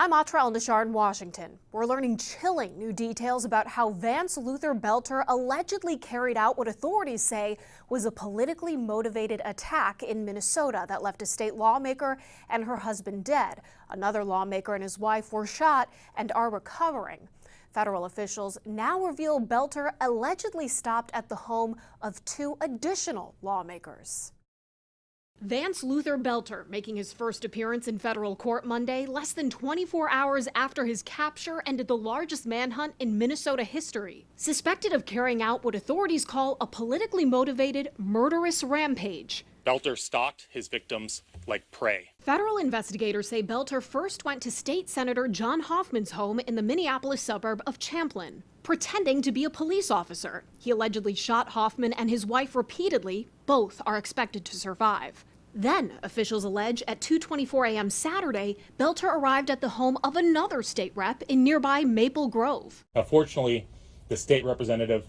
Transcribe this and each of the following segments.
I'm Atrell Nishar in Washington. We're learning chilling new details about how Vance Luther Boelter allegedly carried out what authorities say was a politically motivated attack in Minnesota that left a state lawmaker and her husband dead. Another lawmaker and his wife were shot and are recovering. Federal officials now reveal Boelter allegedly stopped at the home of two additional lawmakers. Vance Luther Boelter making his first appearance in federal court Monday, less than 24 hours after his capture ended the largest manhunt in Minnesota history. Suspected of carrying out what authorities call a politically motivated, murderous rampage. Boelter stalked his victims like prey. Federal investigators say Boelter first went to State Senator John Hoffman's home in the Minneapolis suburb of Champlin, pretending to be a police officer. He allegedly shot Hoffman and his wife repeatedly. Both are expected to survive. Then, officials allege at 2:24 a.m. Saturday, Boelter arrived at the home of another state rep in nearby Maple Grove. Fortunately, the state representative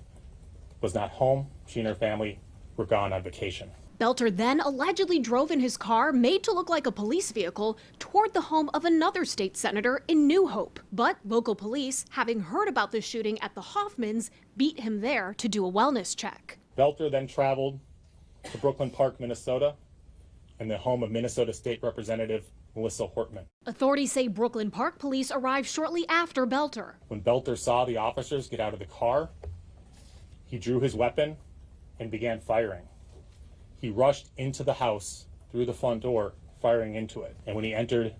was not home. She and her family were gone on vacation. Boelter then allegedly drove in his car, made to look like a police vehicle, toward the home of another state senator in New Hope. But local police, having heard about the shooting at the Hoffmans, beat him there to do a wellness check. Boelter then traveled to Brooklyn Park, Minnesota, and the home of Minnesota State Representative Melissa Hortman. Authorities say Brooklyn Park police arrived shortly after Boelter. When Boelter saw the officers get out of the car, he drew his weapon and began firing. He rushed into the house through the front door, firing into it. And when he entered,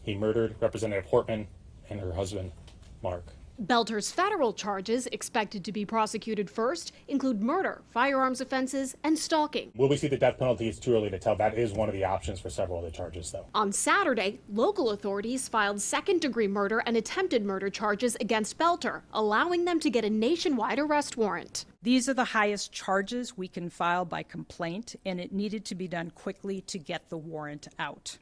he murdered Representative Hortman and her husband, Mark. Boelter's federal charges, expected to be prosecuted first, include murder, firearms offenses, and stalking. Will we see the death penalty? It's too early to tell. That is one of the options for several other charges, though. On Saturday, local authorities filed second-degree murder and attempted murder charges against Boelter, allowing them to get a nationwide arrest warrant. These are the highest charges we can file by complaint, and it needed to be done quickly to get the warrant out.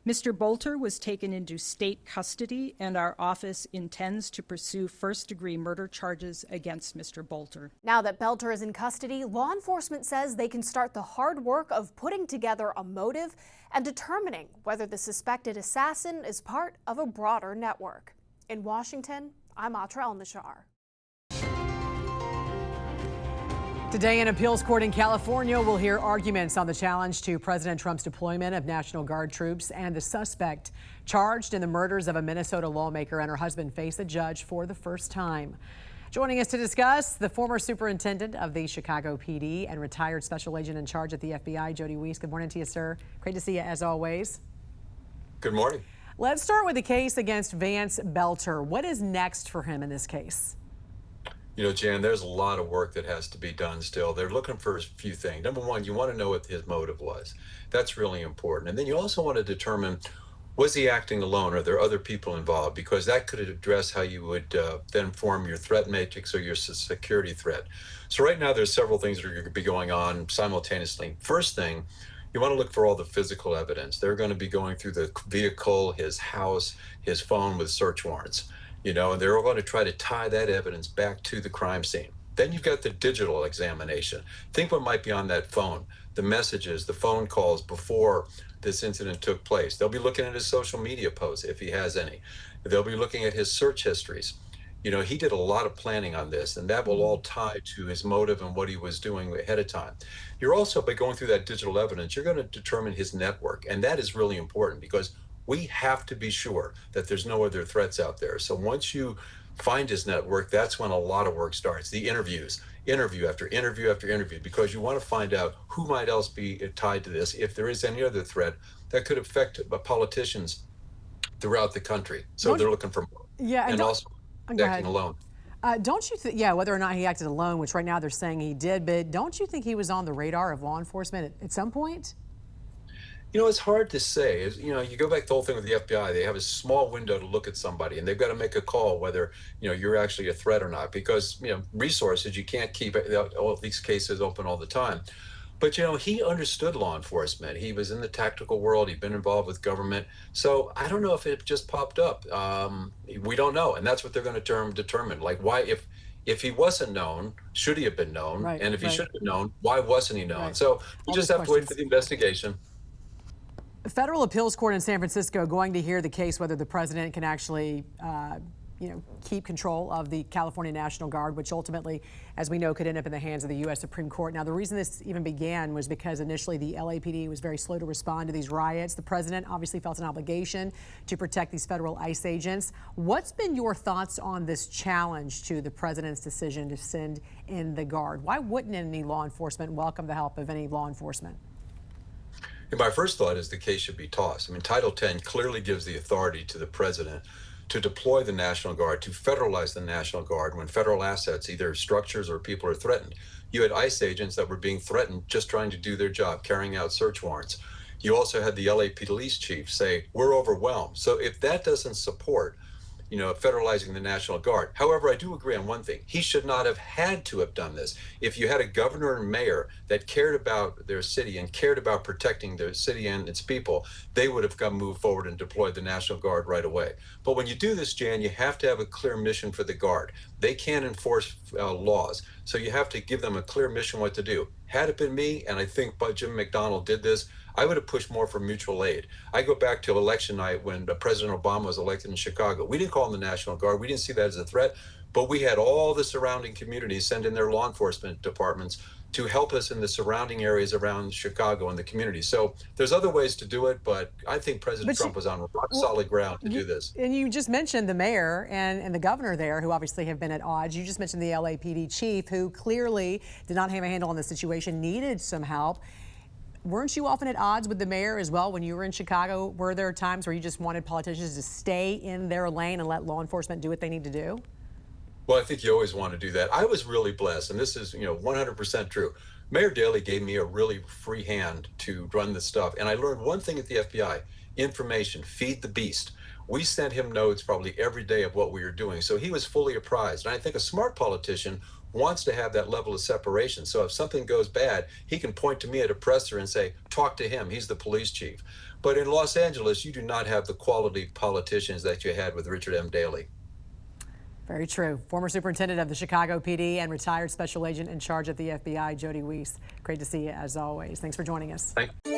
Mr. Boelter was taken into state custody, and our office intends to pursue first-degree murder charges against Mr. Boelter. Now that Boelter is in custody, law enforcement says they can start the hard work of putting together a motive and determining whether the suspected assassin is part of a broader network. In Washington, I'm Atrell Nishar. Today, an appeals court in California will hear arguments on the challenge to President Trump's deployment of National Guard troops, and the suspect charged in the murders of a Minnesota lawmaker and her husband face a judge for the first time. Joining us to discuss, the former superintendent of the Chicago PD and retired special agent in charge at the FBI, Jody Weiss. Good morning to you, sir. Great to see you as always. Good morning. Let's start with the case against Vance Boelter. What is next for him in this case? You know, Jan, there's a lot of work that has to be done still. They're looking for a few things. Number one, you want to know what his motive was. That's really important. And then you also want to determine, was he acting alone? Are there other people involved? Because that could address how you would then form your threat matrix or your security threat. So right now, there's several things that are going to be going on simultaneously. First thing, you want to look for all the physical evidence. They're going to be going through the vehicle, his house, his phone with search warrants. You know, and they're all going to try to tie that evidence back to the crime scene. Then you've got the digital examination. Think what might be on that phone, the messages, the phone calls before this incident took place. They'll be looking at his social media posts, if he has any. They'll be looking at his search histories. You know, he did a lot of planning on this, and that will all tie to his motive and what he was doing ahead of time. You're also, by going through that digital evidence, you're going to determine his network, and that is really important because we have to be sure that there's no other threats out there. So once you find his network, that's when a lot of work starts. The interviews, interview after interview after interview, because you want to find out who might else be tied to this, if there is any other threat that could affect politicians throughout the country. So they're looking for more. Yeah, and also acting alone. Don't you think, whether or not he acted alone, which right now they're saying he did, but don't you think he was on the radar of law enforcement at some point? You know, it's hard to say. You know, you go back to the whole thing with the FBI, they have a small window to look at somebody, and they've got to make a call whether, you know, you're actually a threat or not, because, you know, resources, you can't keep all these cases open all the time. But, you know, he understood law enforcement. He was in the tactical world. He'd been involved with government. So I don't know if it just popped up. We don't know. And that's what they're going to determine. Like, why, if he wasn't known, should he have been known? Right, and if he should have been known, why wasn't he known? Right. So we All just these have to wait questions. for the investigation. Federal appeals court in San Francisco going to hear the case whether the president can actually keep control of the California National Guard, which ultimately, as we know, could end up in the hands of the U.S. Supreme Court. Now, the reason this even began was because initially the LAPD was very slow to respond to these riots. The president obviously felt an obligation to protect these federal ICE agents. What's been your thoughts on this challenge to the president's decision to send in the Guard? Why wouldn't any law enforcement welcome the help of any law enforcement? And my first thought is the case should be tossed. I mean, Title 10 clearly gives the authority to the president to deploy the National Guard, to federalize the National Guard when federal assets, either structures or people, are threatened. You had ICE agents that were being threatened just trying to do their job, carrying out search warrants. You also had the LA police chief say, we're overwhelmed. So if that doesn't support, federalizing the National Guard. However, I do agree on one thing. He should not have had to have done this. If you had a governor and mayor that cared about their city and cared about protecting their city and its people, they would have moved forward and deployed the National Guard right away. But when you do this, Jan, you have to have a clear mission for the Guard. They can't enforce laws, so you have to give them a clear mission what to do. Had it been me, and I think Jim McDonnell did this, I would have pushed more for mutual aid. I go back to election night when President Obama was elected in Chicago. We didn't call him the National Guard. We didn't see that as a threat, but we had all the surrounding communities send in their law enforcement departments to help us in the surrounding areas around Chicago and the community. So there's other ways to do it, but I think President Trump was on rock solid ground to do this. And you just mentioned the mayor and the governor there, who obviously have been at odds. You just mentioned the LAPD chief, who clearly did not have a handle on the situation, needed some help. Weren't you often at odds with the mayor as well when you were in Chicago? Were there times where you just wanted politicians to stay in their lane and let law enforcement do what they need to do? Well, I think you always want to do that. I was really blessed, and this is 100% true. Mayor Daley gave me a really free hand to run this stuff, and I learned one thing at the FBI: information, feed the beast. We sent him notes probably every day of what we were doing, so he was fully apprised. And I think a smart politician wants to have that level of separation. So if something goes bad, he can point to me at a presser and say, talk to him, he's the police chief. But in Los Angeles, you do not have the quality politicians that you had with Richard M. Daley. Very true. Former superintendent of the Chicago PD and retired special agent in charge at the FBI, Jody Weiss. Great to see you as always. Thanks for joining us. Thank you.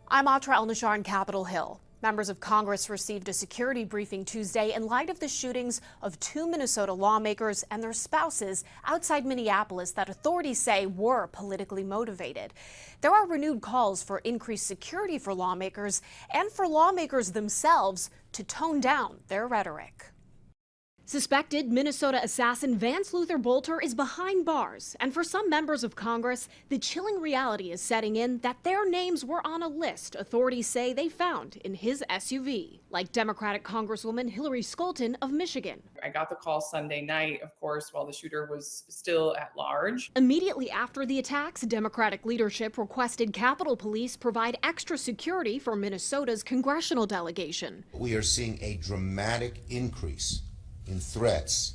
I'm Atra El-Nashar in Capitol Hill. Members of Congress received a security briefing Tuesday in light of the shootings of 2 Minnesota lawmakers and their spouses outside Minneapolis that authorities say were politically motivated. There are renewed calls for increased security for lawmakers and for lawmakers themselves to tone down their rhetoric. Suspected Minnesota assassin Vance Luther Boelter is behind bars, and for some members of Congress, the chilling reality is setting in that their names were on a list authorities say they found in his SUV, like Democratic Congresswoman Hillary Scholten of Michigan. I got the call Sunday night, of course, while the shooter was still at large. Immediately after the attacks, Democratic leadership requested Capitol Police provide extra security for Minnesota's congressional delegation. We are seeing a dramatic increase in threats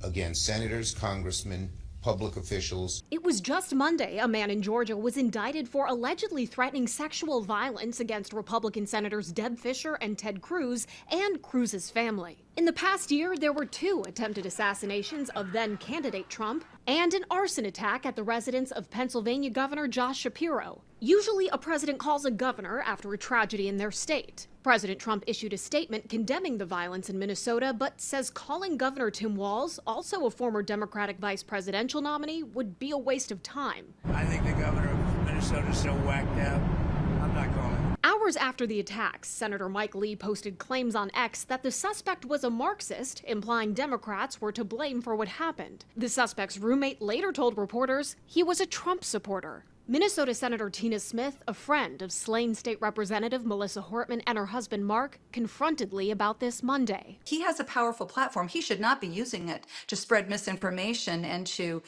against senators, congressmen, public officials. It was just Monday a man in Georgia was indicted for allegedly threatening sexual violence against Republican Senators Deb Fischer and Ted Cruz and Cruz's family. In the past year, there were 2 attempted assassinations of then-candidate Trump and an arson attack at the residence of Pennsylvania Governor Josh Shapiro. Usually, a president calls a governor after a tragedy in their state. President Trump issued a statement condemning the violence in Minnesota, but says calling Governor Tim Walz, also a former Democratic vice presidential nominee, would be a waste of time. I think the governor of Minnesota is so whacked out, I'm not calling. Hours after the attacks, Senator Mike Lee posted claims on X that the suspect was a Marxist, implying Democrats were to blame for what happened. The suspect's roommate later told reporters he was a Trump supporter. Minnesota Senator Tina Smith, a friend of slain state representative Melissa Hortman and her husband Mark, confronted Lee about this Monday. He has a powerful platform. He should not be using it to spread misinformation and to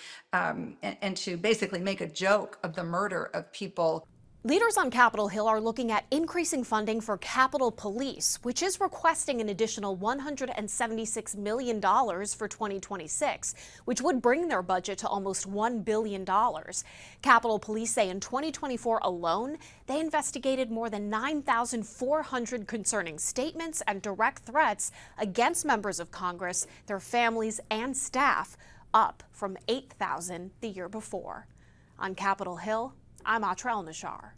basically make a joke of the murder of people. Leaders on Capitol Hill are looking at increasing funding for Capitol Police, which is requesting an additional $176 million for 2026, which would bring their budget to almost $1 billion. Capitol Police say in 2024 alone, they investigated more than 9,400 concerning statements and direct threats against members of Congress, their families, and staff, up from 8,000 the year before. On Capitol Hill, I'm Atrell Nashar.